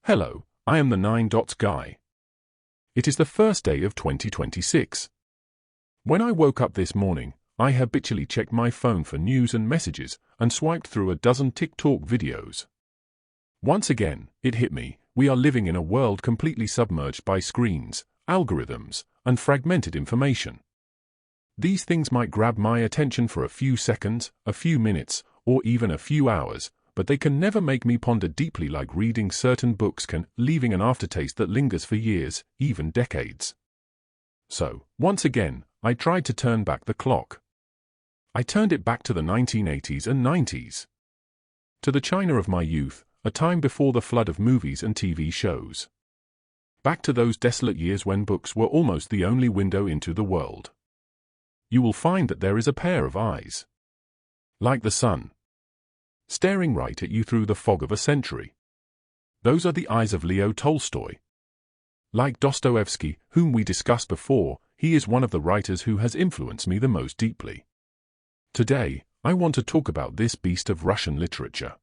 Hello, I am the 9 dots guy. It is the first day of 2026. When I woke up this morning, I habitually checked my phone for news and messages and swiped through a dozen TikTok videos. Once again, it hit me, we are living in a world completely submerged by screens, algorithms, and fragmented information. These things might grab my attention for a few seconds, a few minutes, or even a few hours, but they can never make me ponder deeply like reading certain books can, leaving an aftertaste that lingers for years, even decades. So, once again, I tried to turn back the clock. I turned it back to the 1980s and 90s. To the China of my youth, a time before the flood of movies and TV shows. Back to those desolate years when books were almost the only window into the world. You will find that there is a pair of eyes. Like the sun. Staring right at you through the fog of a century. Those are the eyes of Leo Tolstoy. Like Dostoevsky, whom we discussed before, he is one of the writers who has influenced me the most deeply. Today, I want to talk about this beast of Russian literature.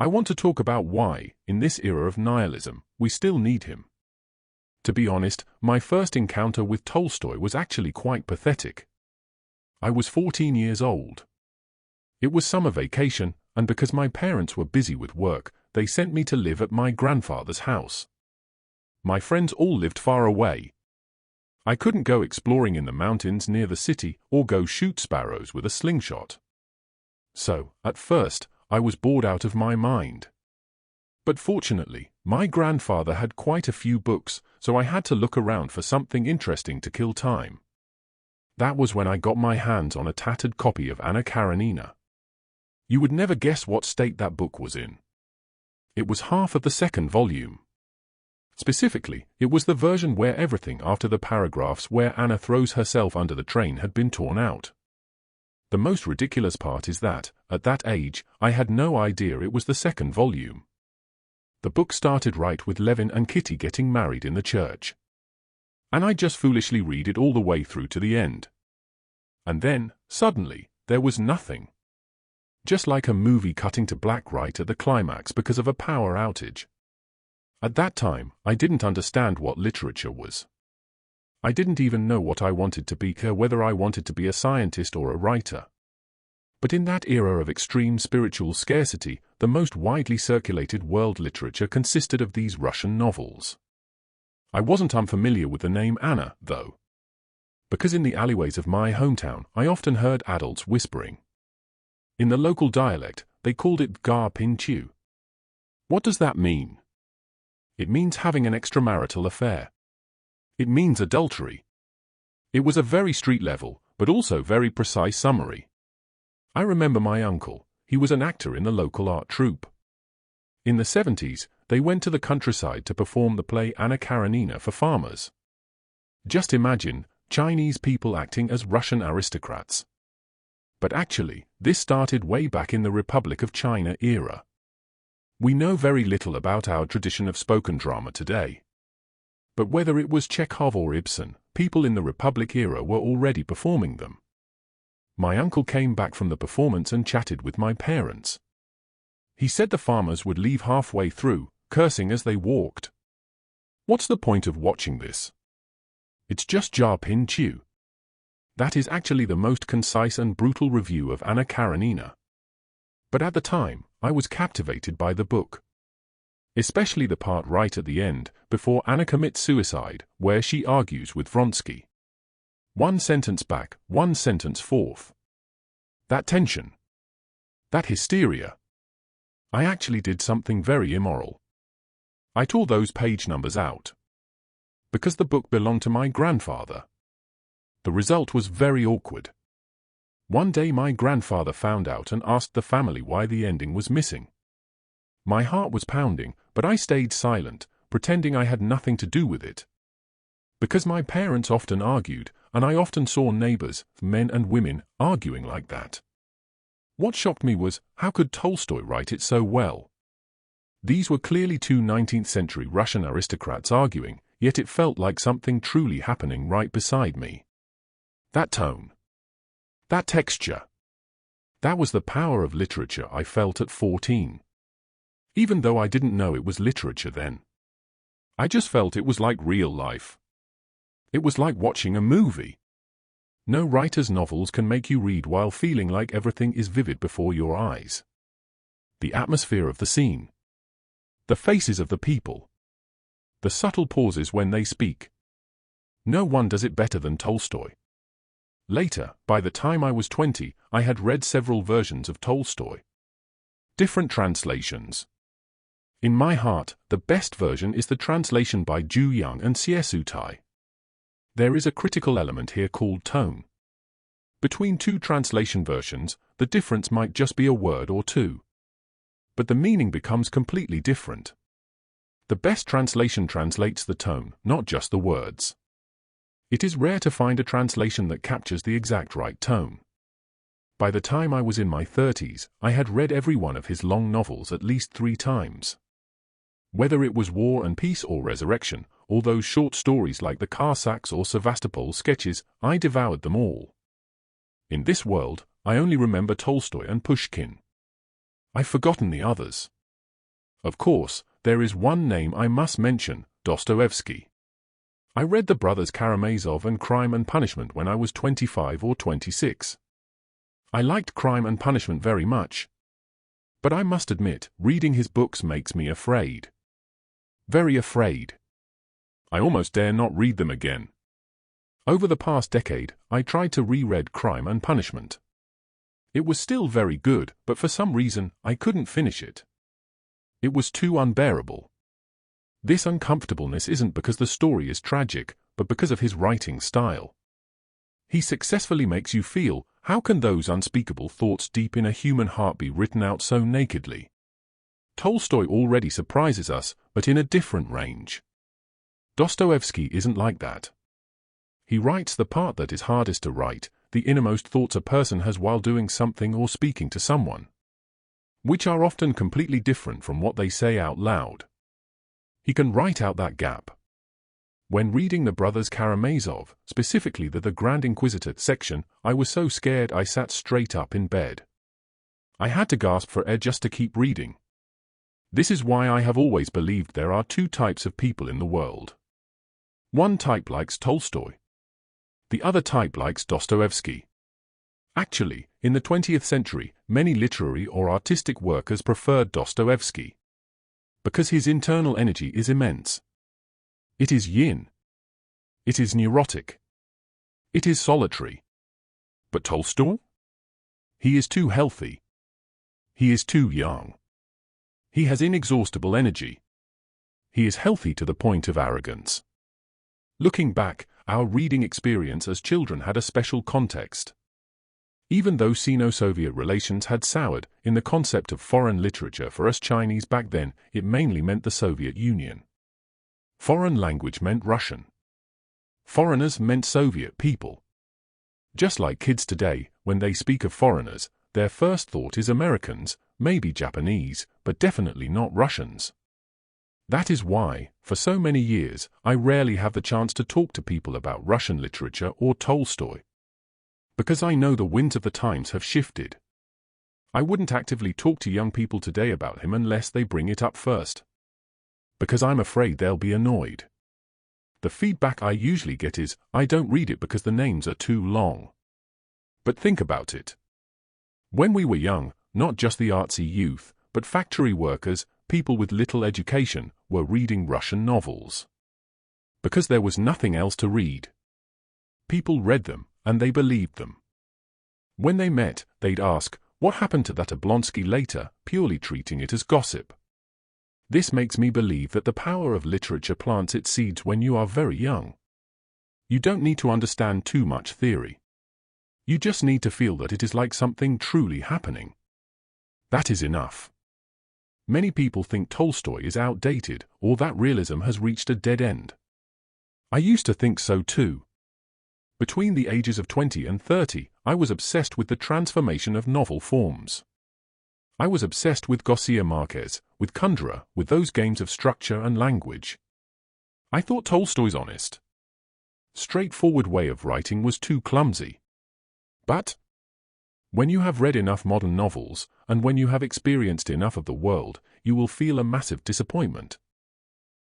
I want to talk about why, in this era of nihilism, we still need him. To be honest, my first encounter with Tolstoy was actually quite pathetic. I was 14 years old. It was summer vacation, and because my parents were busy with work, they sent me to live at my grandfather's house. My friends all lived far away. I couldn't go exploring in the mountains near the city or go shoot sparrows with a slingshot. So, at first, I was bored out of my mind. But fortunately, my grandfather had quite a few books, so I had to look around for something interesting to kill time. That was when I got my hands on a tattered copy of Anna Karenina. You would never guess what state that book was in. It was half of the second volume. Specifically, it was the version where everything after the paragraphs where Anna throws herself under the train had been torn out. The most ridiculous part is that, at that age, I had no idea it was the second volume. The book started right with Levin and Kitty getting married in the church. And I just foolishly read it all the way through to the end. And then, suddenly, there was nothing. Just like a movie cutting to black right at the climax because of a power outage. At that time, I didn't understand what literature was. I didn't even know what I wanted to be, whether I wanted to be a scientist or a writer. But in that era of extreme spiritual scarcity, the most widely circulated world literature consisted of these Russian novels. I wasn't unfamiliar with the name Anna, though. Because in the alleyways of my hometown, I often heard adults whispering. In the local dialect, they called it Zha Pin Tou. What does that mean? It means having an extramarital affair. It means adultery. It was a very street-level, but also very precise summary. I remember my uncle, he was an actor in the local art troupe. In the 70s, they went to the countryside to perform the play Anna Karenina for farmers. Just imagine, Chinese people acting as Russian aristocrats. But actually, this started way back in the Republic of China era. We know very little about our tradition of spoken drama today. But whether it was Chekhov or Ibsen, people in the Republic era were already performing them. My uncle came back from the performance and chatted with my parents. He said the farmers would leave halfway through, cursing as they walked. What's the point of watching this? It's just Zha Pin Tou. That is actually the most concise and brutal review of Anna Karenina. But at the time, I was captivated by the book. Especially the part right at the end, before Anna commits suicide, where she argues with Vronsky. One sentence back, one sentence forth. That tension. That hysteria. I actually did something very immoral. I tore those page numbers out. Because the book belonged to my grandfather. The result was very awkward. One day my grandfather found out and asked the family why the ending was missing. My heart was pounding, but I stayed silent, pretending I had nothing to do with it. Because my parents often argued, and I often saw neighbors, men and women, arguing like that. What shocked me was, how could Tolstoy write it so well? These were clearly two 19th century Russian aristocrats arguing, yet it felt like something truly happening right beside me. That tone. That texture. That was the power of literature I felt at 14. even though I didn't know it was literature then. I just felt it was like real life. It was like watching a movie. No writer's novels can make you read while feeling like everything is vivid before your eyes. The atmosphere of the scene. The faces of the people. The subtle pauses when they speak. No one does it better than Tolstoy. Later, by the time I was 20, I had read several versions of Tolstoy. Different translations. In my heart, the best version is the translation by Ju Young and Siesu Tai. There is a critical element here called tone. Between two translation versions, the difference might just be a word or two. But the meaning becomes completely different. The best translation translates the tone, not just the words. It is rare to find a translation that captures the exact right tone. By the time I was in my 30s, I had read every one of his long novels at least 3 times. Whether it was War and Peace or Resurrection, or those short stories like the Cossacks or Sevastopol sketches, I devoured them all. In this world, I only remember Tolstoy and Pushkin. I've forgotten the others. Of course, there is one name I must mention, Dostoevsky. I read the brothers Karamazov and Crime and Punishment when I was 25 or 26. I liked Crime and Punishment very much. But I must admit, reading his books makes me afraid. Very afraid. I almost dare not read them again. Over the past decade, I tried to reread Crime and Punishment. It was still very good, but for some reason, I couldn't finish it. It was too unbearable. This uncomfortableness isn't because the story is tragic, but because of his writing style. He successfully makes you feel, how can those unspeakable thoughts deep in a human heart be written out so nakedly? Tolstoy already surprises us, but in a different range. Dostoevsky isn't like that. He writes the part that is hardest to write, the innermost thoughts a person has while doing something or speaking to someone, which are often completely different from what they say out loud. He can write out that gap. When reading the brothers Karamazov, specifically the Grand Inquisitor section, I was so scared I sat straight up in bed. I had to gasp for air just to keep reading. This is why I have always believed there are 2 types of people in the world. One type likes Tolstoy. The other type likes Dostoevsky. Actually, in the 20th century, many literary or artistic workers preferred Dostoevsky. Because his internal energy is immense. It is yin. It is neurotic. It is solitary. But Tolstoy? He is too healthy. He is too young. He has inexhaustible energy. He is healthy to the point of arrogance. Looking back, our reading experience as children had a special context. Even though Sino-Soviet relations had soured, in the concept of foreign literature for us Chinese back then, it mainly meant the Soviet Union. Foreign language meant Russian. Foreigners meant Soviet people. Just like kids today, when they speak of foreigners, their first thought is Americans, maybe Japanese, but definitely not Russians. That is why, for so many years, I rarely have the chance to talk to people about Russian literature or Tolstoy. Because I know the winds of the times have shifted. I wouldn't actively talk to young people today about him unless they bring it up first. Because I'm afraid they'll be annoyed. The feedback I usually get is, I don't read it because the names are too long. But think about it. When we were young, not just the artsy youth, but factory workers, people with little education, were reading Russian novels. Because there was nothing else to read. People read them, and they believed them. When they met, they'd ask, what happened to that Oblonsky later, purely treating it as gossip. This makes me believe that the power of literature plants its seeds when you are very young. You don't need to understand too much theory. You just need to feel that it is like something truly happening. That is enough. Many people think Tolstoy is outdated, or that realism has reached a dead end. I used to think so too. Between the ages of 20 and 30, I was obsessed with the transformation of novel forms. I was obsessed with Garcia Marquez, with Kundera, with those games of structure and language. I thought Tolstoy's honest, straightforward way of writing was too clumsy. But when you have read enough modern novels, and when you have experienced enough of the world, you will feel a massive disappointment.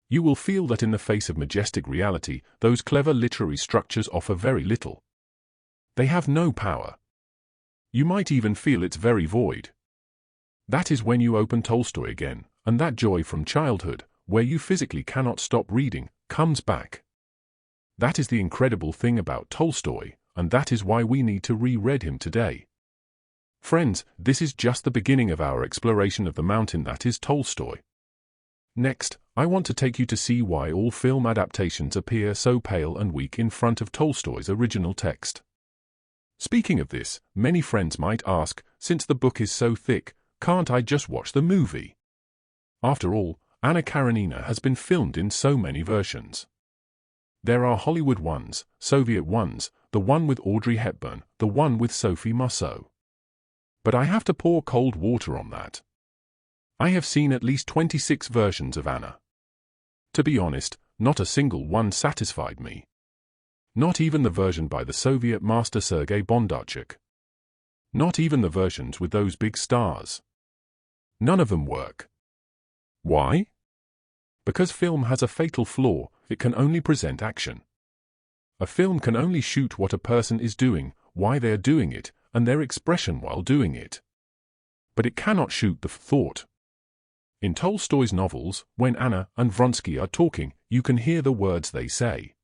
You will feel that in the face of majestic reality, those clever literary structures offer very little. They have no power. You might even feel it's very void. That is when you open Tolstoy again, and that joy from childhood, where you physically cannot stop reading, comes back. That is the incredible thing about Tolstoy, and that is why we need to reread him today. Friends, this is just the beginning of our exploration of the mountain that is Tolstoy. Next, I want to take you to see why all film adaptations appear so pale and weak in front of Tolstoy's original text. Speaking of this, many friends might ask, since the book is so thick, can't I just watch the movie? After all, Anna Karenina has been filmed in so many versions. There are Hollywood ones, Soviet ones, the one with Audrey Hepburn, the one with Sophie Marceau. But I have to pour cold water on that. I have seen at least 26 versions of Anna. To be honest, not a single one satisfied me. Not even the version by the Soviet master Sergei Bondarchuk. Not even the versions with those big stars. None of them work. Why? Because film has a fatal flaw, it can only present action. A film can only shoot what a person is doing, why they are doing it, and their expression while doing it. But it cannot shoot the thought. In Tolstoy's novels, when Anna and Vronsky are talking, you can hear the words they say.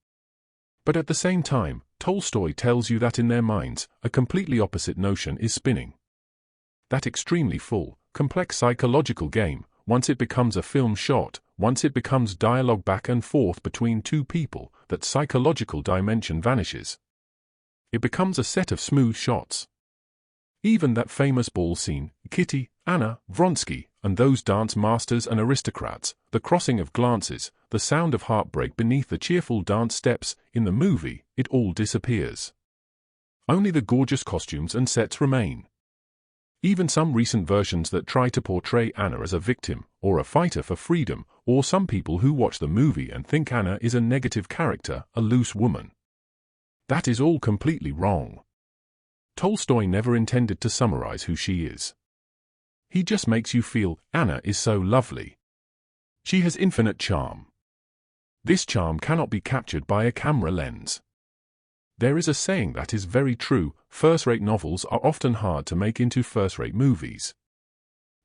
But at the same time, Tolstoy tells you that in their minds, a completely opposite notion is spinning. That extremely full, complex psychological game, once it becomes a film shot, once it becomes dialogue back and forth between two people, that psychological dimension vanishes. It becomes a set of smooth shots. Even that famous ball scene, Kitty, Anna, Vronsky, and those dance masters and aristocrats, the crossing of glances, the sound of heartbreak beneath the cheerful dance steps, in the movie, it all disappears. Only the gorgeous costumes and sets remain. Even some recent versions that try to portray Anna as a victim, or a fighter for freedom, or some people who watch the movie and think Anna is a negative character, a loose woman. That is all completely wrong. Tolstoy never intended to summarize who she is. He just makes you feel, Anna is so lovely. She has infinite charm. This charm cannot be captured by a camera lens. There is a saying that is very true, first-rate novels are often hard to make into first-rate movies.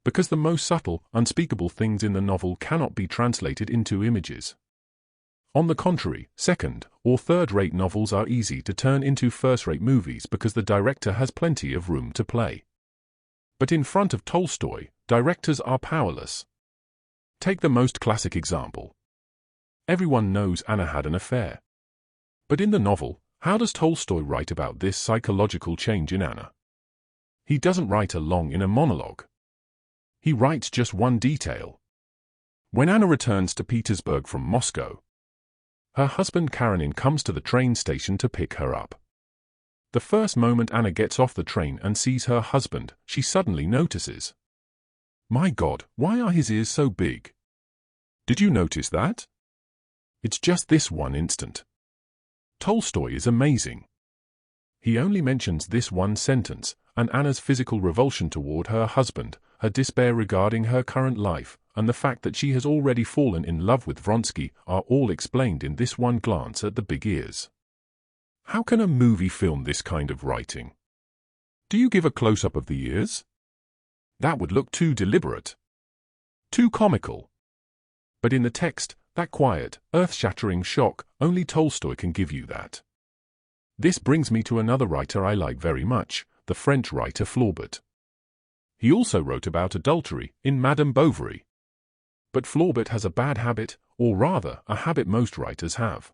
Because the most subtle, unspeakable things in the novel cannot be translated into images. On the contrary, second- or third-rate novels are easy to turn into first-rate movies because the director has plenty of room to play. But in front of Tolstoy, directors are powerless. Take the most classic example. Everyone knows Anna had an affair. But in the novel, how does Tolstoy write about this psychological change in Anna? He doesn't write a long inner monologue. He writes just one detail. When Anna returns to Petersburg from Moscow, her husband Karenin comes to the train station to pick her up. The first moment Anna gets off the train and sees her husband, she suddenly notices. My God, why are his ears so big? Did you notice that? It's just this one instant. Tolstoy is amazing. He only mentions this one sentence, and Anna's physical revulsion toward her husband, her despair regarding her current life, and the fact that she has already fallen in love with Vronsky are all explained in this one glance at the big ears. How can a movie film this kind of writing? Do you give a close-up of the ears? That would look too deliberate. Too comical. But in the text, that quiet, earth-shattering shock, only Tolstoy can give you that. This brings me to another writer I like very much, the French writer Flaubert. He also wrote about adultery in Madame Bovary. But Flaubert has a bad habit, or rather, a habit most writers have.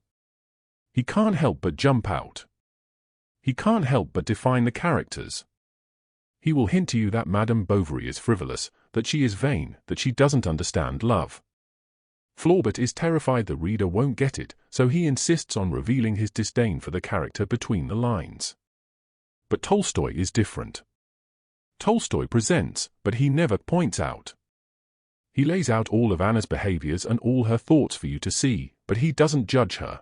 He can't help but jump out. He can't help but define the characters. He will hint to you that Madame Bovary is frivolous, that she is vain, that she doesn't understand love. Flaubert is terrified the reader won't get it, so he insists on revealing his disdain for the character between the lines. But Tolstoy is different. Tolstoy presents, but he never points out. He lays out all of Anna's behaviors and all her thoughts for you to see, but he doesn't judge her.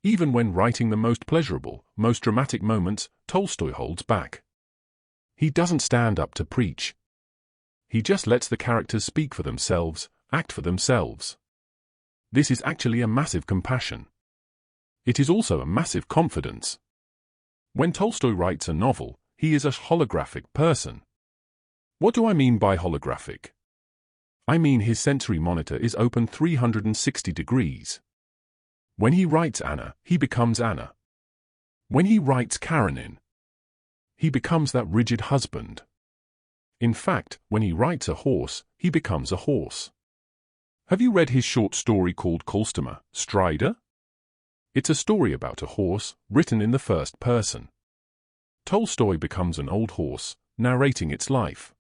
Even when writing the most pleasurable, most dramatic moments, Tolstoy holds back. He doesn't stand up to preach. He just lets the characters speak for themselves, act for themselves. This is actually a massive compassion. It is also a massive confidence. When Tolstoy writes a novel, he is a holographic person. What do I mean by holographic? I mean his sensory monitor is open 360 degrees. When he writes Anna, he becomes Anna. When he writes Karenin, he becomes that rigid husband. In fact, when he writes a horse, he becomes a horse. Have you read his short story called Kolstomer, Strider? It's a story about a horse, written in the first person. Tolstoy becomes an old horse, narrating its life.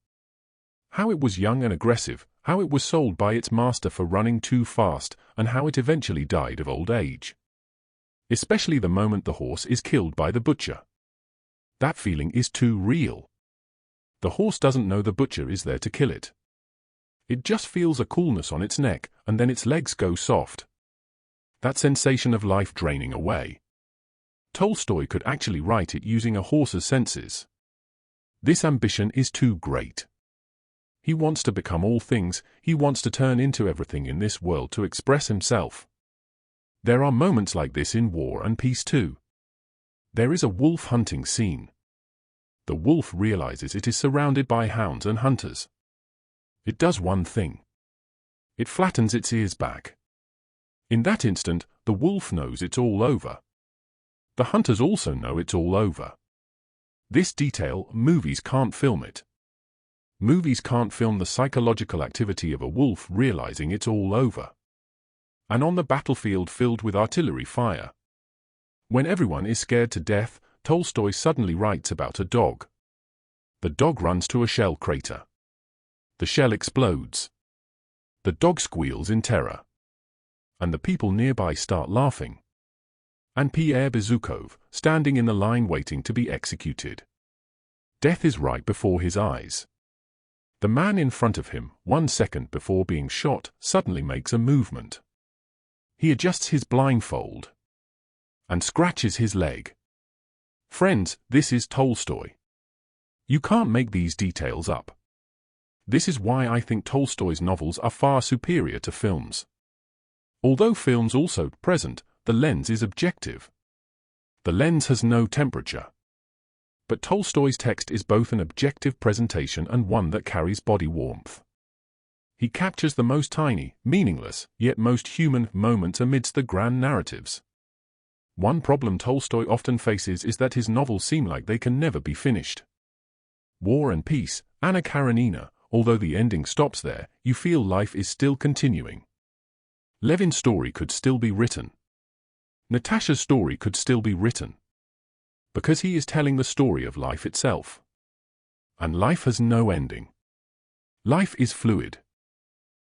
How it was young and aggressive, how it was sold by its master for running too fast, and how it eventually died of old age. Especially the moment the horse is killed by the butcher. That feeling is too real. The horse doesn't know the butcher is there to kill it. It just feels a coolness on its neck, and then its legs go soft. That sensation of life draining away. Tolstoy could actually write it using a horse's senses. This ambition is too great. He wants to become all things, he wants to turn into everything in this world to express himself. There are moments like this in War and Peace too. There is a wolf hunting scene. The wolf realizes it is surrounded by hounds and hunters. It does one thing. It flattens its ears back. In that instant, the wolf knows it's all over. The hunters also know it's all over. This detail, movies can't film it. Movies can't film the psychological activity of a wolf realizing it's all over. And on the battlefield filled with artillery fire. When everyone is scared to death, Tolstoy suddenly writes about a dog. The dog runs to a shell crater. The shell explodes. The dog squeals in terror. And the people nearby start laughing. And Pierre Bezukhov, standing in the line waiting to be executed. Death is right before his eyes. The man in front of him, 1 second before being shot, suddenly makes a movement. He adjusts his blindfold and scratches his leg. Friends, this is Tolstoy. You can't make these details up. This is why I think Tolstoy's novels are far superior to films. Although films also present, the lens is objective. The lens has no temperature. But Tolstoy's text is both an objective presentation and one that carries body warmth. He captures the most tiny, meaningless, yet most human moments amidst the grand narratives. One problem Tolstoy often faces is that his novels seem like they can never be finished. War and Peace, Anna Karenina, although the ending stops there, you feel life is still continuing. Levin's story could still be written. Natasha's story could still be written. Because he is telling the story of life itself. And life has no ending. Life is fluid.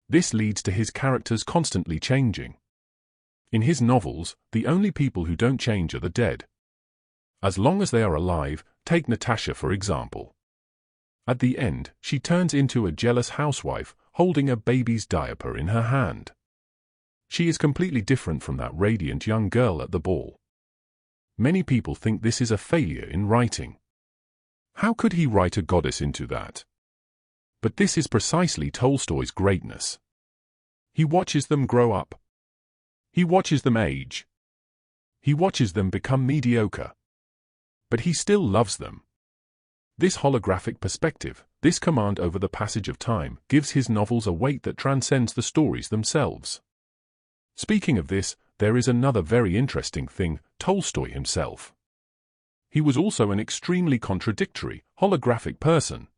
This leads to his characters constantly changing. In his novels, the only people who don't change are the dead. As long as they are alive, take Natasha for example. At the end, she turns into a jealous housewife, holding a baby's diaper in her hand. She is completely different from that radiant young girl at the ball. Many people think this is a failure in writing. How could he write a goddess into that? But this is precisely Tolstoy's greatness. He watches them grow up. He watches them age. He watches them become mediocre. But he still loves them. This holographic perspective, this command over the passage of time, gives his novels a weight that transcends the stories themselves. Speaking of this, there is another very interesting thing, Tolstoy himself. He was also an extremely contradictory, holographic person.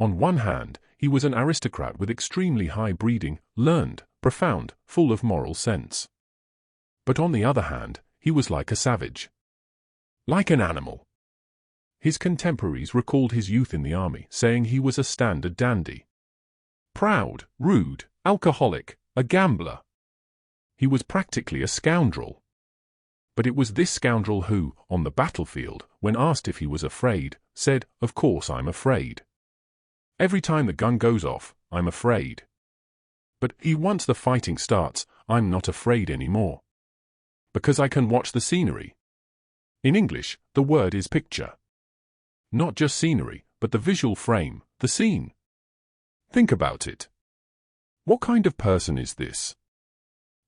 On one hand, he was an aristocrat with extremely high breeding, learned, profound, full of moral sense. But on the other hand, he was like a savage. Like an animal. His contemporaries recalled his youth in the army, saying he was a standard dandy. Proud, rude, alcoholic, a gambler. He was practically a scoundrel. But it was this scoundrel who, on the battlefield, when asked if he was afraid, said, "Of course I'm afraid. Every time the gun goes off, I'm afraid. But once the fighting starts, I'm not afraid anymore. Because I can watch the scenery." In English, the word is picture. Not just scenery, but the visual frame, the scene. Think about it. What kind of person is this?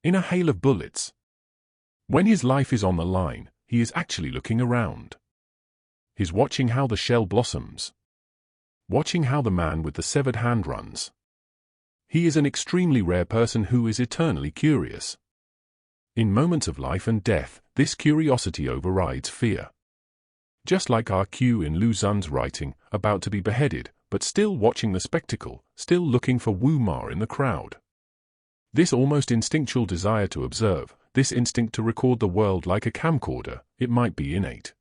In a hail of bullets. When his life is on the line, he is actually looking around. He's watching how the shell blossoms. Watching how the man with the severed hand runs. He is an extremely rare person who is eternally curious. In moments of life and death, this curiosity overrides fear. Just like our Q in Lu Xun's writing, about to be beheaded, but still watching the spectacle, still looking for Wu Ma in the crowd. This almost instinctual desire to observe, this instinct to record the world like a camcorder, it might be innate.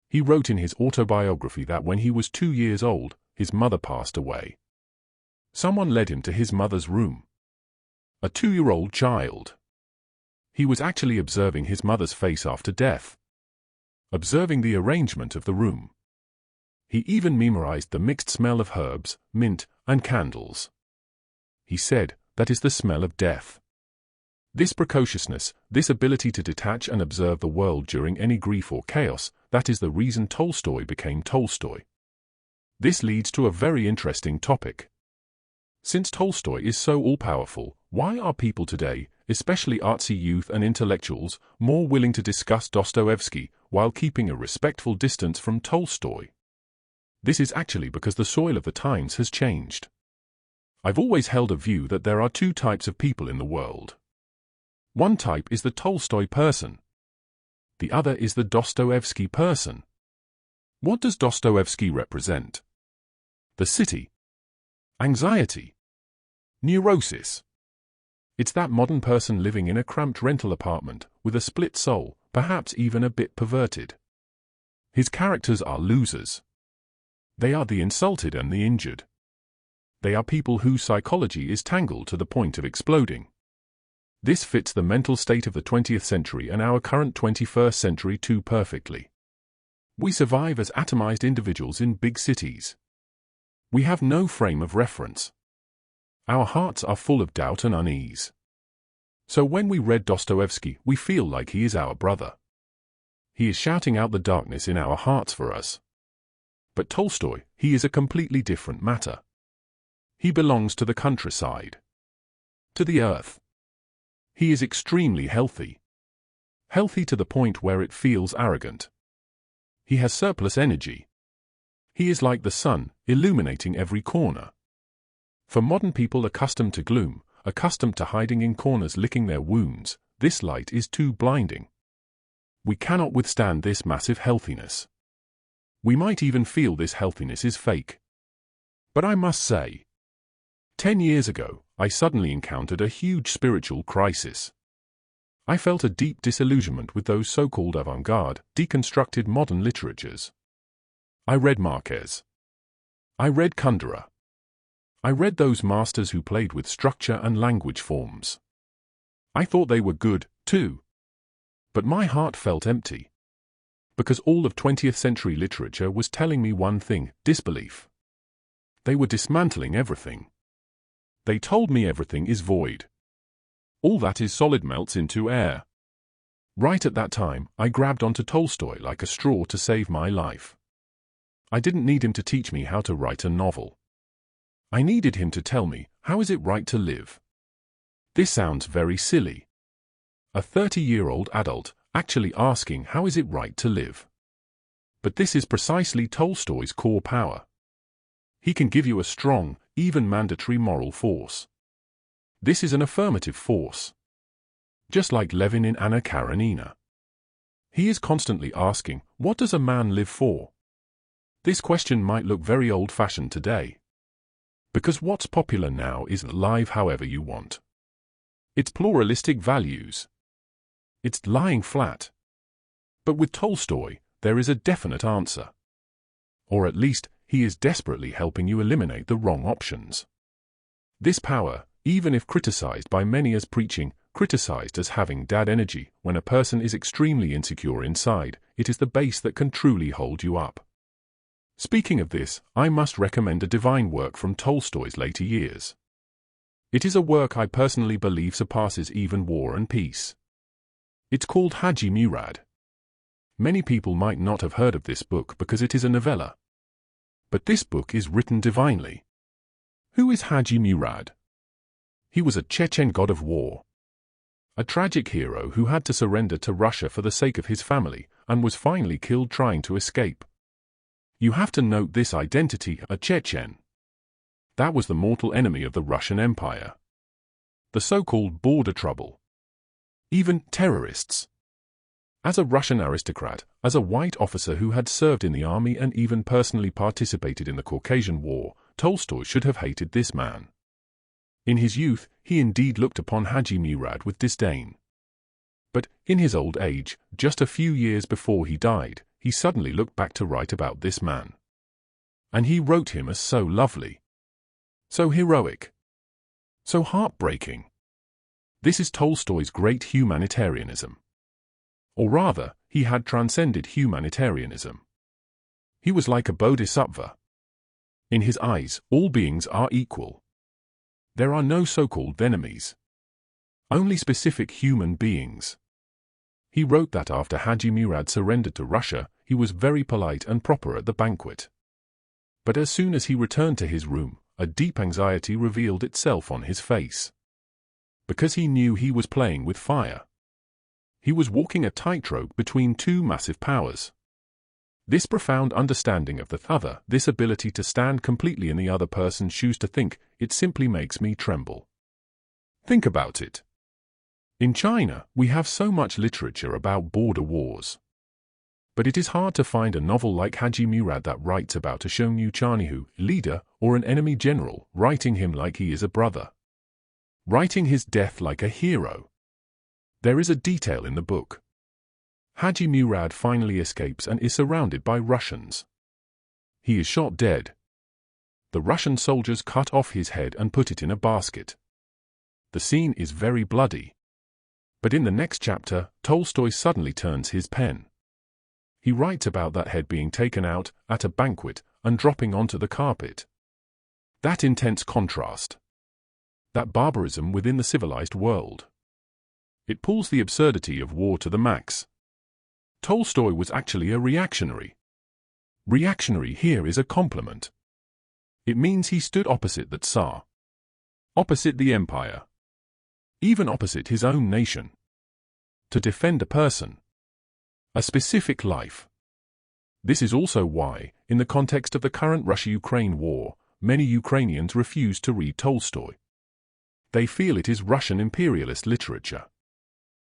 He wrote in his autobiography that when he was 2 years old, his mother passed away. Someone led him to his mother's room. A 2-year-old child. He was actually observing his mother's face after death. Observing the arrangement of the room. He even memorized the mixed smell of herbs, mint, and candles. He said, "That is the smell of death." This precociousness, this ability to detach and observe the world during any grief or chaos, that is the reason Tolstoy became Tolstoy. This leads to a very interesting topic. Since Tolstoy is so all-powerful, why are people today, especially artsy youth and intellectuals, more willing to discuss Dostoevsky while keeping a respectful distance from Tolstoy? This is actually because the soil of the times has changed. I've always held a view that there are 2 types of people in the world. One type is the Tolstoy person. The other is the Dostoevsky person. What does Dostoevsky represent? The city. Anxiety. Neurosis. It's that modern person living in a cramped rental apartment, with a split soul, perhaps even a bit perverted. His characters are losers. They are the insulted and the injured. They are people whose psychology is tangled to the point of exploding. This fits the mental state of the 20th century and our current 21st century too perfectly. We survive as atomized individuals in big cities. We have no frame of reference. Our hearts are full of doubt and unease. So when we read Dostoevsky, we feel like he is our brother. He is shouting out the darkness in our hearts for us. But Tolstoy, he is a completely different matter. He belongs to the countryside. To the earth. He is extremely healthy. Healthy to the point where it feels arrogant. He has surplus energy. He is like the sun, illuminating every corner. For modern people accustomed to gloom, accustomed to hiding in corners licking their wounds, this light is too blinding. We cannot withstand this massive healthiness. We might even feel this healthiness is fake. But I must say, 10 years ago, I suddenly encountered a huge spiritual crisis. I felt a deep disillusionment with those so-called avant-garde, deconstructed modern literatures. I read Marquez. I read Kundera. I read those masters who played with structure and language forms. I thought they were good, too. But my heart felt empty. Because all of 20th century literature was telling me one thing, disbelief. They were dismantling everything. They told me everything is void. All that is solid melts into air. Right at that time, I grabbed onto Tolstoy like a straw to save my life. I didn't need him to teach me how to write a novel. I needed him to tell me, how is it right to live? This sounds very silly. A 30-year-old adult actually asking how is it right to live? But this is precisely Tolstoy's core power. He can give you a strong, even mandatory moral force. This is an affirmative force. Just like Levin in Anna Karenina. He is constantly asking, what does a man live for? This question might look very old-fashioned today. Because what's popular now is live however you want. It's pluralistic values. It's lying flat. But with Tolstoy, there is a definite answer. Or at least, he is desperately helping you eliminate the wrong options. This power, even if criticized by many as preaching, criticized as having dad energy, when a person is extremely insecure inside, it is the base that can truly hold you up. Speaking of this, I must recommend a divine work from Tolstoy's later years. It is a work I personally believe surpasses even War and Peace. It's called Haji Murad. Many people might not have heard of this book because it is a novella. But this book is written divinely. Who is Haji Murad? He was a Chechen god of war. A tragic hero who had to surrender to Russia for the sake of his family and was finally killed trying to escape. You have to note this identity, a Chechen. That was the mortal enemy of the Russian Empire. The so-called border trouble. Even terrorists. As a Russian aristocrat, as a white officer who had served in the army and even personally participated in the Caucasian War, Tolstoy should have hated this man. In his youth, he indeed looked upon Haji Murad with disdain. But, in his old age, just a few years before he died, he suddenly looked back to write about this man. And he wrote him as so lovely. So heroic. So heartbreaking. This is Tolstoy's great humanitarianism. Or rather, he had transcended humanitarianism. He was like a bodhisattva. In his eyes, all beings are equal. There are no so-called enemies. Only specific human beings. He wrote that after Haji Murad surrendered to Russia, he was very polite and proper at the banquet. But as soon as he returned to his room, a deep anxiety revealed itself on his face. Because he knew he was playing with fire. He was walking a tightrope between two massive powers. This profound understanding of the other, this ability to stand completely in the other person's shoes to think, it simply makes me tremble. Think about it. In China, we have so much literature about border wars. But it is hard to find a novel like Haji Murad that writes about a Shonyu Chanihu, leader, or an enemy general, writing him like he is a brother. Writing his death like a hero. There is a detail in the book. Haji Murad finally escapes and is surrounded by Russians. He is shot dead. The Russian soldiers cut off his head and put it in a basket. The scene is very bloody. But in the next chapter, Tolstoy suddenly turns his pen. He writes about that head being taken out at a banquet and dropping onto the carpet. That intense contrast. That barbarism within the civilized world. It pulls the absurdity of war to the max. Tolstoy was actually a reactionary. Reactionary here is a compliment. It means he stood opposite the Tsar. Opposite the empire. Even opposite his own nation. To defend a person. A specific life. This is also why, in the context of the current Russia-Ukraine war, many Ukrainians refuse to read Tolstoy. They feel it is Russian imperialist literature.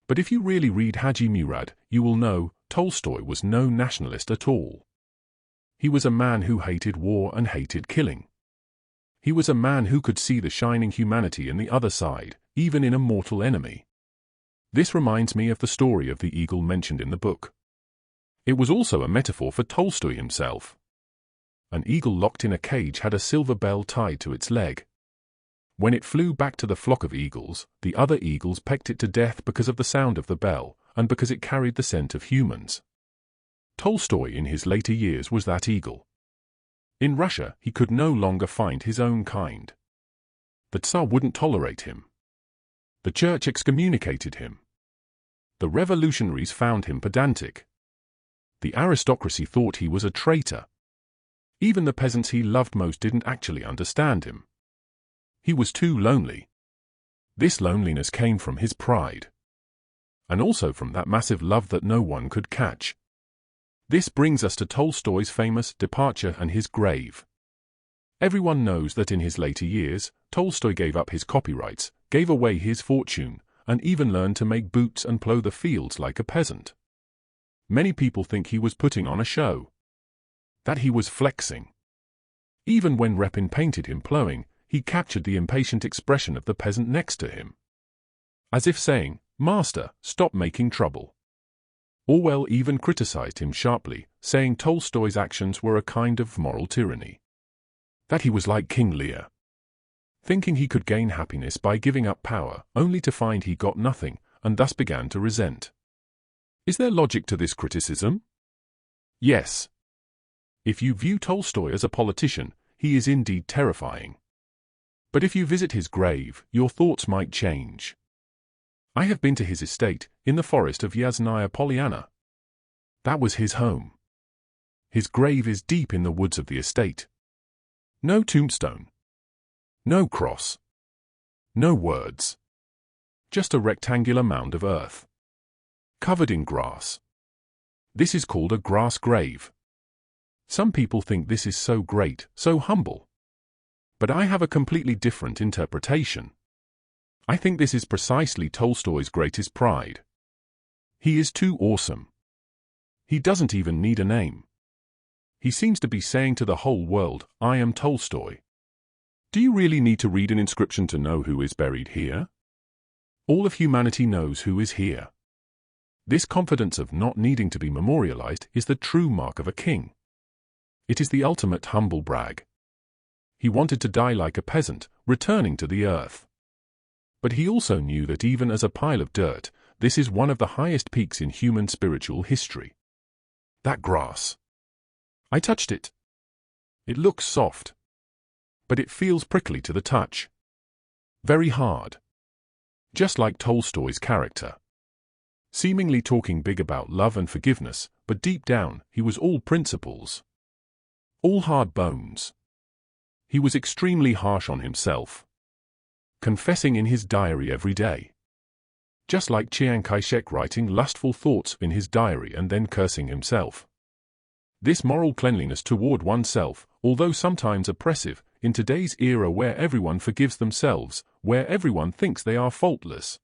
But if you really read Haji Murad, you will know Tolstoy was no nationalist at all. He was a man who hated war and hated killing. He was a man who could see the shining humanity in the other side, even in a mortal enemy. This reminds me of the story of the eagle mentioned in the book. It was also a metaphor for Tolstoy himself. An eagle locked in a cage had a silver bell tied to its leg. When it flew back to the flock of eagles, the other eagles pecked it to death because of the sound of the bell, and because it carried the scent of humans. Tolstoy in his later years was that eagle. In Russia, he could no longer find his own kind. The Tsar wouldn't tolerate him. The church excommunicated him. The revolutionaries found him pedantic. The aristocracy thought he was a traitor. Even the peasants he loved most didn't actually understand him. He was too lonely. This loneliness came from his pride. And also from that massive love that no one could catch. This brings us to Tolstoy's famous departure and his grave. Everyone knows that in his later years, Tolstoy gave up his copyrights, gave away his fortune, and even learned to make boots and plough the fields like a peasant. Many people think he was putting on a show. That he was flexing. Even when Repin painted him ploughing, he captured the impatient expression of the peasant next to him. As if saying, "Master, stop making trouble." Orwell even criticized him sharply, saying Tolstoy's actions were a kind of moral tyranny. That he was like King Lear. Thinking he could gain happiness by giving up power, only to find he got nothing, and thus began to resent. Is there logic to this criticism? Yes. If you view Tolstoy as a politician, he is indeed terrifying. But if you visit his grave, your thoughts might change. I have been to his estate, in the forest of Yasnaya Polyana. That was his home. His grave is deep in the woods of the estate. No tombstone. No cross. No words. Just a rectangular mound of earth, covered in grass. This is called a grass grave. Some people think this is so great, so humble. But I have a completely different interpretation. I think this is precisely Tolstoy's greatest pride. He is too awesome. He doesn't even need a name. He seems to be saying to the whole world, I am Tolstoy. Do you really need to read an inscription to know who is buried here? All of humanity knows who is here. This confidence of not needing to be memorialized is the true mark of a king. It is the ultimate humble brag. He wanted to die like a peasant, returning to the earth. But he also knew that even as a pile of dirt, this is one of the highest peaks in human spiritual history. That grass. I touched it. It looks soft. But it feels prickly to the touch. Very hard. Just like Tolstoy's character. Seemingly talking big about love and forgiveness, but deep down, he was all principles. All hard bones. He was extremely harsh on himself. Confessing in his diary every day. Just like Chiang Kai-shek writing lustful thoughts in his diary and then cursing himself. This moral cleanliness toward oneself, although sometimes oppressive, in today's era where everyone forgives themselves, where everyone thinks they are faultless.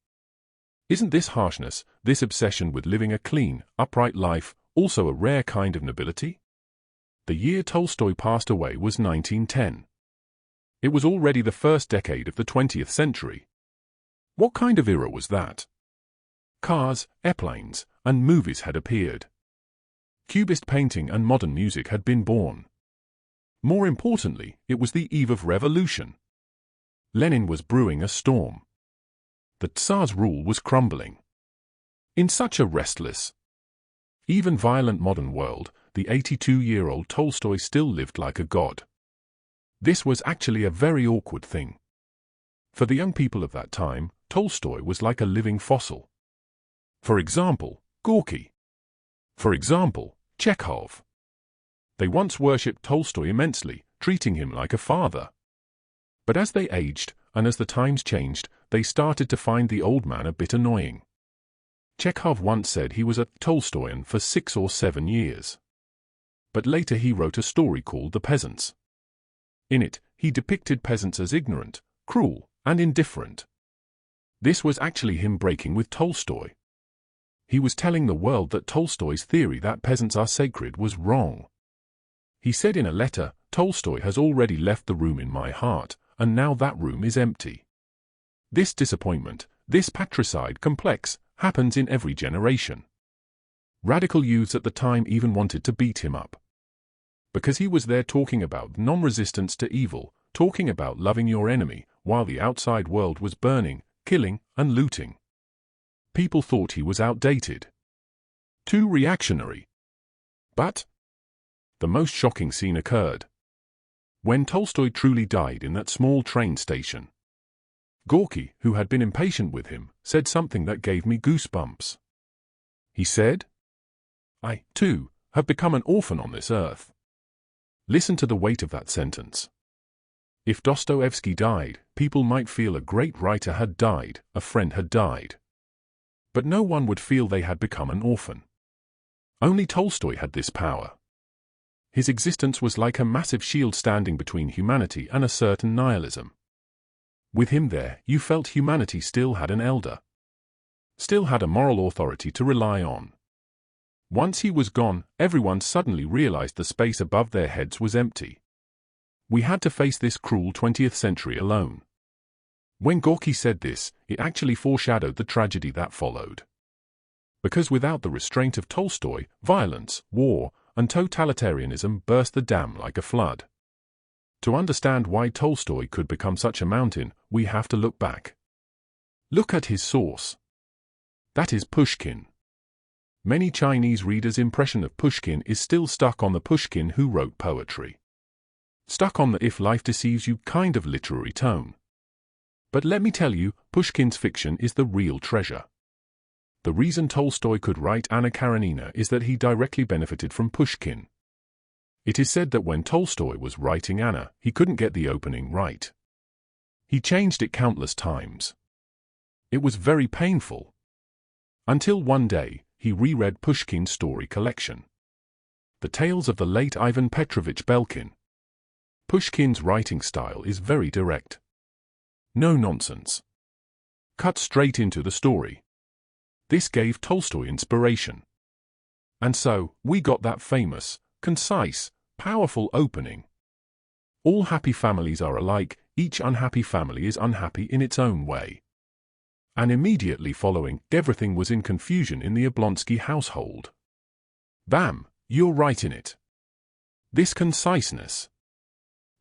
Isn't this harshness, this obsession with living a clean, upright life, also a rare kind of nobility? The year Tolstoy passed away was 1910. It was already the first decade of the 20th century. What kind of era was that? Cars, airplanes, and movies had appeared. Cubist painting and modern music had been born. More importantly, it was the eve of revolution. Lenin was brewing a storm. The Tsar's rule was crumbling. In such a restless, even violent modern world, the 82-year-old Tolstoy still lived like a god. This was actually a very awkward thing. For the young people of that time, Tolstoy was like a living fossil. For example, Gorky. For example, Chekhov. They once worshipped Tolstoy immensely, treating him like a father. But as they aged, and as the times changed, they started to find the old man a bit annoying. Chekhov once said he was a Tolstoyan for 6 or 7 years. But later he wrote a story called The Peasants. In it, he depicted peasants as ignorant, cruel, and indifferent. This was actually him breaking with Tolstoy. He was telling the world that Tolstoy's theory that peasants are sacred was wrong. He said in a letter, Tolstoy has already left the room in my heart, and now that room is empty. This disappointment, this patricide complex, happens in every generation. Radical youths at the time even wanted to beat him up. Because he was there talking about non-resistance to evil, talking about loving your enemy, while the outside world was burning, killing, and looting. People thought he was outdated. Too reactionary. But the most shocking scene occurred when Tolstoy truly died in that small train station. Gorky, who had been impatient with him, said something that gave me goosebumps. He said, I, too, have become an orphan on this earth. Listen to the weight of that sentence. If Dostoevsky died, people might feel a great writer had died, a friend had died. But no one would feel they had become an orphan. Only Tolstoy had this power. His existence was like a massive shield standing between humanity and a certain nihilism. With him there, you felt humanity still had an elder. Still had a moral authority to rely on. Once he was gone, everyone suddenly realized the space above their heads was empty. We had to face this cruel 20th century alone. When Gorky said this, it actually foreshadowed the tragedy that followed. Because without the restraint of Tolstoy, violence, war, and totalitarianism burst the dam like a flood. To understand why Tolstoy could become such a mountain, we have to look back. Look at his source. That is Pushkin. Many Chinese readers' impression of Pushkin is still stuck on the Pushkin who wrote poetry. Stuck on the if life deceives you kind of literary tone. But let me tell you, Pushkin's fiction is the real treasure. The reason Tolstoy could write Anna Karenina is that he directly benefited from Pushkin. It is said that when Tolstoy was writing Anna, he couldn't get the opening right. He changed it countless times. It was very painful. Until one day, he reread Pushkin's story collection. The Tales of the late Ivan Petrovich Belkin. Pushkin's writing style is very direct. No nonsense. Cut straight into the story. This gave Tolstoy inspiration. And so, we got that famous, concise, powerful opening. All happy families are alike, each unhappy family is unhappy in its own way. And immediately following, everything was in confusion in the Oblonsky household. Bam, you're right in it. This conciseness,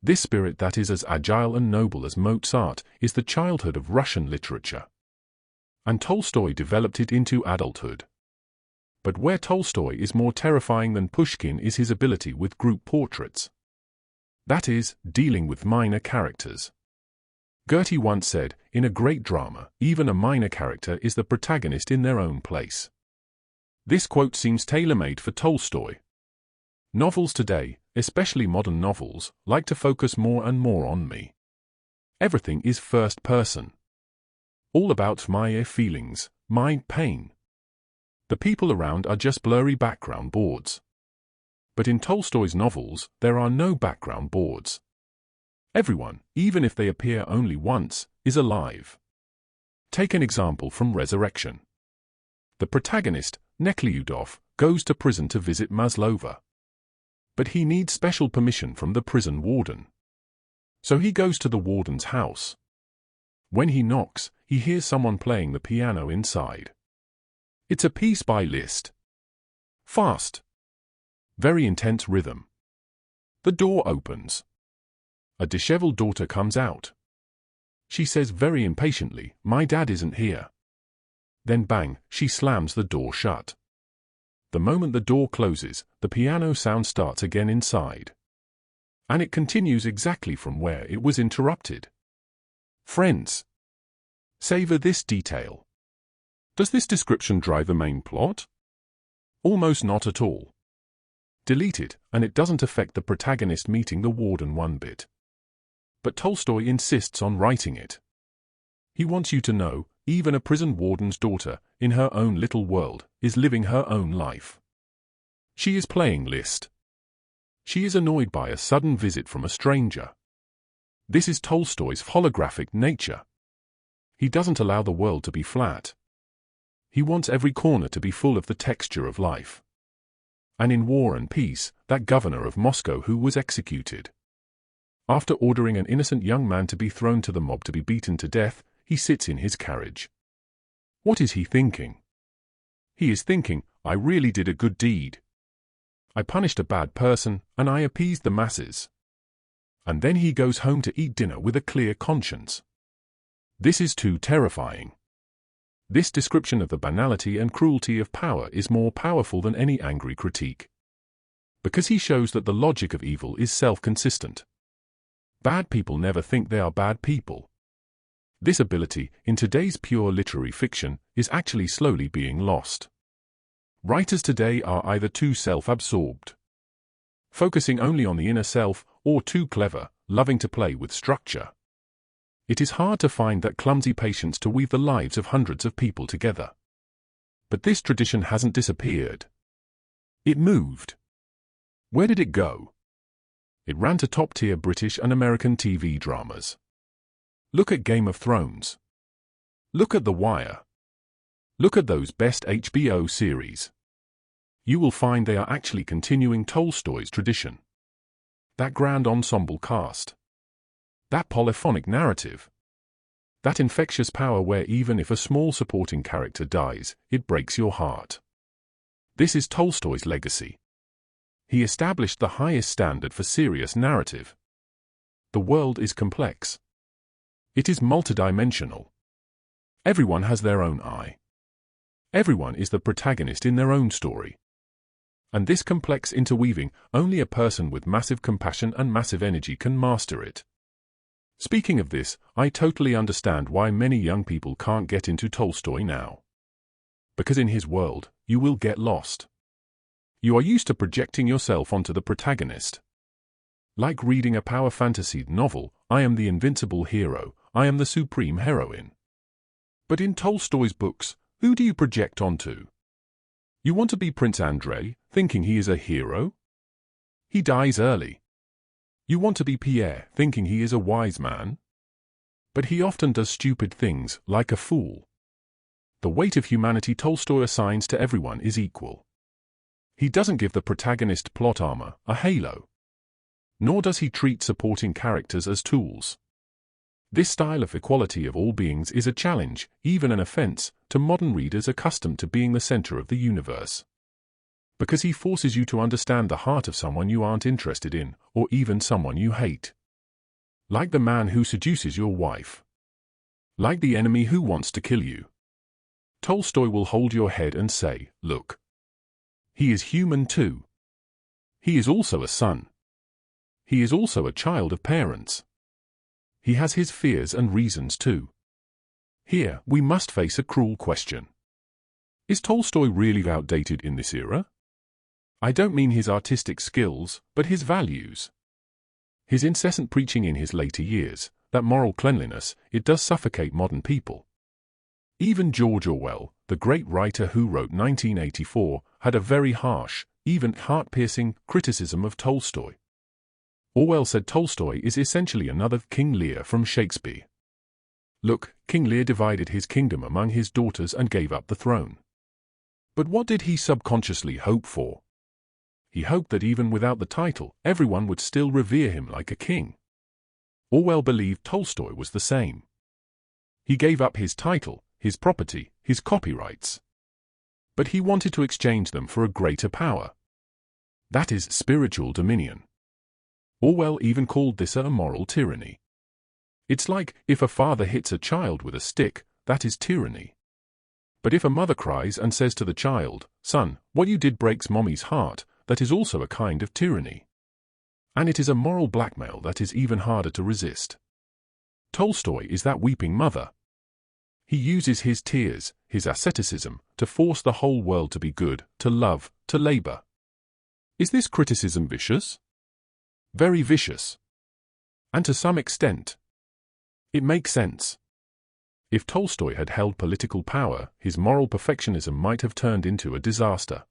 this spirit that is as agile and noble as Mozart, is the childhood of Russian literature. And Tolstoy developed it into adulthood. But where Tolstoy is more terrifying than Pushkin is his ability with group portraits. That is, dealing with minor characters. Goethe once said, in a great drama, even a minor character is the protagonist in their own place. This quote seems tailor-made for Tolstoy. Novels today, especially modern novels, like to focus more and more on me. Everything is first person. All about my feelings, my pain. The people around are just blurry background boards. But in Tolstoy's novels, there are no background boards. Everyone, even if they appear only once, is alive. Take an example from Resurrection. The protagonist, Nekhlyudov, goes to prison to visit Maslova. But he needs special permission from the prison warden. So he goes to the warden's house. When he knocks, he hears someone playing the piano inside. It's a piece by Liszt. Fast. Very intense rhythm. The door opens. A disheveled daughter comes out. She says very impatiently, "My dad isn't here." Then bang, she slams the door shut. The moment the door closes, the piano sound starts again inside. And it continues exactly from where it was interrupted. Friends, savor this detail. Does this description drive the main plot? Almost not at all. Delete it, and it doesn't affect the protagonist meeting the warden one bit. But Tolstoy insists on writing it. He wants you to know, even a prison warden's daughter, in her own little world, is living her own life. She is playing Liszt. She is annoyed by a sudden visit from a stranger. This is Tolstoy's holographic nature. He doesn't allow the world to be flat. He wants every corner to be full of the texture of life. And in War and Peace, that governor of Moscow who was executed. After ordering an innocent young man to be thrown to the mob to be beaten to death, he sits in his carriage. What is he thinking? He is thinking, I really did a good deed. I punished a bad person, and I appeased the masses. And then he goes home to eat dinner with a clear conscience. This is too terrifying. This description of the banality and cruelty of power is more powerful than any angry critique. Because he shows that the logic of evil is self-consistent. Bad people never think they are bad people. This ability, in today's pure literary fiction, is actually slowly being lost. Writers today are either too self-absorbed, focusing only on the inner self, or too clever, loving to play with structure. It is hard to find that clumsy patience to weave the lives of hundreds of people together. But this tradition hasn't disappeared. It moved. Where did it go? It ran to top-tier British and American TV dramas. Look at Game of Thrones. Look at The Wire. Look at those best HBO series. You will find they are actually continuing Tolstoy's tradition. That grand ensemble cast. That polyphonic narrative. That infectious power where even if a small supporting character dies, it breaks your heart. This is Tolstoy's legacy. He established the highest standard for serious narrative. The world is complex. It is multidimensional. Everyone has their own eye. Everyone is the protagonist in their own story. And this complex interweaving, only a person with massive compassion and massive energy can master it. Speaking of this, I totally understand why many young people can't get into Tolstoy now. Because in his world, you will get lost. You are used to projecting yourself onto the protagonist. Like reading a power fantasy novel, I am the invincible hero, I am the supreme heroine. But in Tolstoy's books, who do you project onto? You want to be Prince Andrei, thinking he is a hero? He dies early. You want to be Pierre, thinking he is a wise man? But he often does stupid things, like a fool. The weight of humanity Tolstoy assigns to everyone is equal. He doesn't give the protagonist plot armor, a halo. Nor does he treat supporting characters as tools. This style of equality of all beings is a challenge, even an offense, to modern readers accustomed to being the center of the universe. Because he forces you to understand the heart of someone you aren't interested in, or even someone you hate. Like the man who seduces your wife. Like the enemy who wants to kill you. Tolstoy will hold your head and say, look. He is human too. He is also a son. He is also a child of parents. He has his fears and reasons too. Here, we must face a cruel question. Is Tolstoy really outdated in this era? I don't mean his artistic skills, but his values. His incessant preaching in his later years, that moral cleanliness, it does suffocate modern people. Even George Orwell, the great writer who wrote 1984, had a very harsh, even heart-piercing, criticism of Tolstoy. Orwell said Tolstoy is essentially another King Lear from Shakespeare. Look, King Lear divided his kingdom among his daughters and gave up the throne. But what did he subconsciously hope for? He hoped that even without the title, everyone would still revere him like a king. Orwell believed Tolstoy was the same. He gave up his title, his property, his copyrights. But he wanted to exchange them for a greater power. That is spiritual dominion. Orwell even called this a moral tyranny. It's like, if a father hits a child with a stick, that is tyranny. But if a mother cries and says to the child, son, what you did breaks mommy's heart, that is also a kind of tyranny. And it is a moral blackmail that is even harder to resist. Tolstoy is that weeping mother. He uses his tears, his asceticism, to force the whole world to be good, to love, to labor. Is this criticism vicious? Very vicious. And to some extent, it makes sense. If Tolstoy had held political power, his moral perfectionism might have turned into a disaster.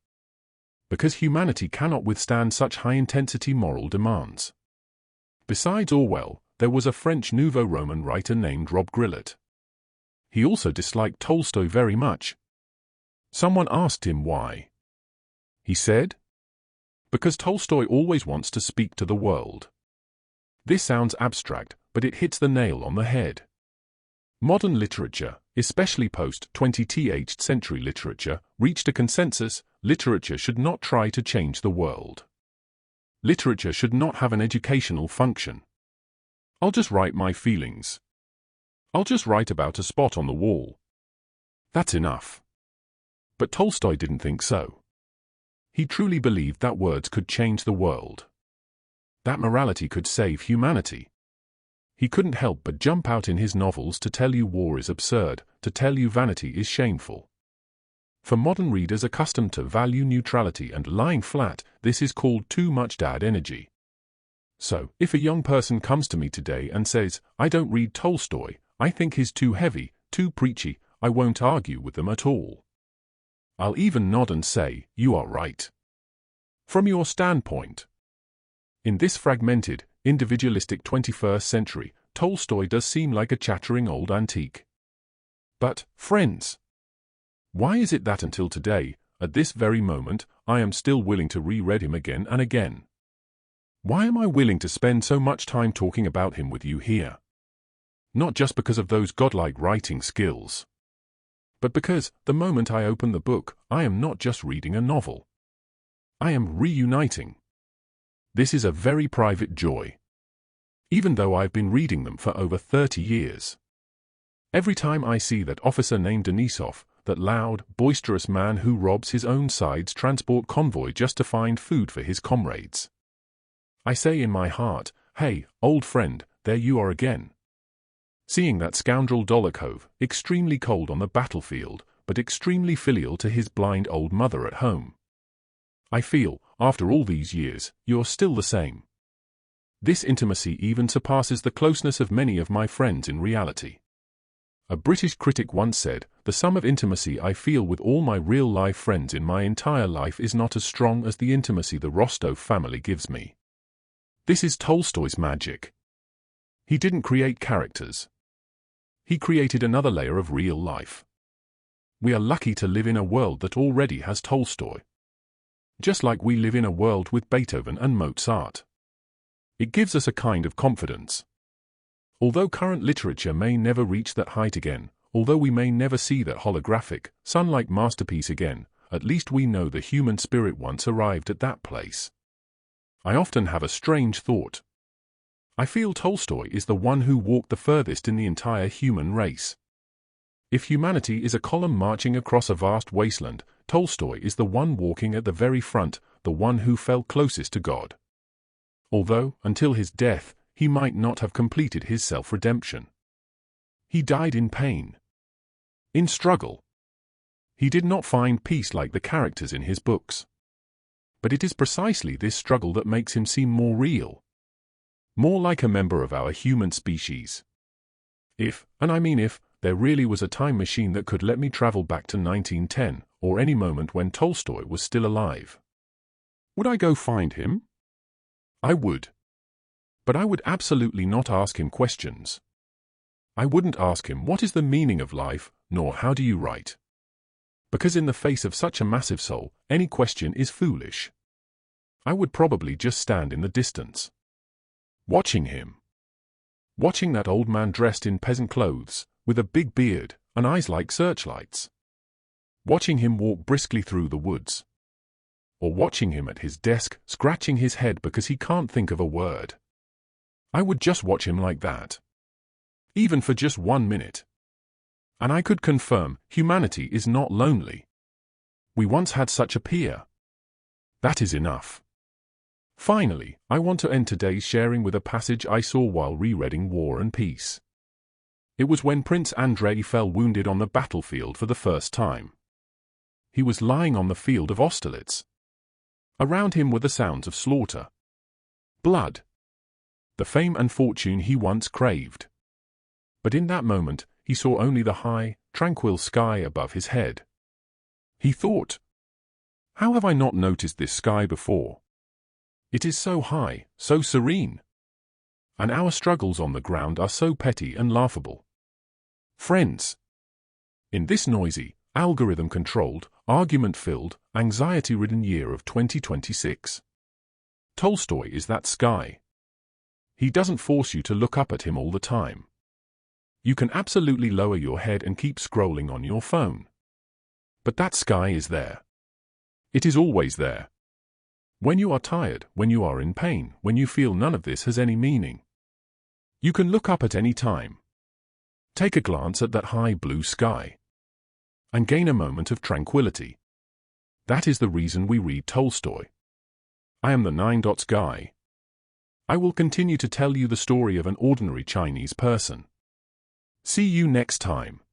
Because humanity cannot withstand such high-intensity moral demands. Besides Orwell, there was a French Nouveau Roman writer named Rob Grillet. He also disliked Tolstoy very much. Someone asked him why. He said, because Tolstoy always wants to speak to the world. This sounds abstract, but it hits the nail on the head. Modern literature, especially post-20th century literature, reached a consensus: literature should not try to change the world. Literature should not have an educational function. I'll just write my feelings. I'll just write about a spot on the wall. That's enough. But Tolstoy didn't think so. He truly believed that words could change the world. That morality could save humanity. He couldn't help but jump out in his novels to tell you war is absurd, to tell you vanity is shameful. For modern readers accustomed to value neutrality and lying flat, this is called too much dad energy. So, if a young person comes to me today and says, I don't read Tolstoy, I think he's too heavy, too preachy, I won't argue with them at all. I'll even nod and say, you are right. From your standpoint. In this fragmented, individualistic 21st century, Tolstoy does seem like a chattering old antique. But, friends, why is it that until today, at this very moment, I am still willing to reread him again and again? Why am I willing to spend so much time talking about him with you here? Not just because of those godlike writing skills, but because, the moment I open the book, I am not just reading a novel. I am reuniting. This is a very private joy. Even though I've been reading them for over 30 years. Every time I see that officer named Denisov, that loud, boisterous man who robs his own side's transport convoy just to find food for his comrades, I say in my heart, hey, old friend, there you are again. Seeing that scoundrel Dolokhov, extremely cold on the battlefield, but extremely filial to his blind old mother at home. I feel, after all these years, you're still the same. This intimacy even surpasses the closeness of many of my friends in reality. A British critic once said, "The sum of intimacy I feel with all my real-life friends in my entire life is not as strong as the intimacy the Rostov family gives me." This is Tolstoy's magic. He didn't create characters. He created another layer of real life. We are lucky to live in a world that already has Tolstoy. Just like we live in a world with Beethoven and Mozart. It gives us a kind of confidence. Although current literature may never reach that height again, although we may never see that holographic, sun-like masterpiece again, at least we know the human spirit once arrived at that place. I often have a strange thought. I feel Tolstoy is the one who walked the furthest in the entire human race. If humanity is a column marching across a vast wasteland, Tolstoy is the one walking at the very front, the one who fell closest to God. Although, until his death, he might not have completed his self-redemption. He died in pain. In struggle. He did not find peace like the characters in his books. But it is precisely this struggle that makes him seem more real. More like a member of our human species. If, and I mean if, there really was a time machine that could let me travel back to 1910, or any moment when Tolstoy was still alive. Would I go find him? I would. But I would absolutely not ask him questions. I wouldn't ask him what is the meaning of life, nor how do you write. Because in the face of such a massive soul, any question is foolish. I would probably just stand in the distance. Watching him. Watching that old man dressed in peasant clothes, with a big beard, and eyes like searchlights. Watching him walk briskly through the woods. Or watching him at his desk, scratching his head because he can't think of a word. I would just watch him like that. Even for just 1 minute. And I could confirm, humanity is not lonely. We once had such a peer. That is enough. Finally, I want to end today's sharing with a passage I saw while rereading War and Peace. It was when Prince Andrei fell wounded on the battlefield for the first time. He was lying on the field of Austerlitz. Around him were the sounds of slaughter. Blood. The fame and fortune he once craved. But in that moment, he saw only the high, tranquil sky above his head. He thought, "How have I not noticed this sky before? It is so high, so serene. And our struggles on the ground are so petty and laughable." Friends, in this noisy, algorithm-controlled, argument-filled, anxiety-ridden year of 2026, Tolstoy is that sky. He doesn't force you to look up at him all the time. You can absolutely lower your head and keep scrolling on your phone. But that sky is there. It is always there. When you are tired, when you are in pain, when you feel none of this has any meaning, you can look up at any time. Take a glance at that high blue sky. And gain a moment of tranquility. That is the reason we read Tolstoy. I am the 9 Dots guy. I will continue to tell you the story of an ordinary Chinese person. See you next time.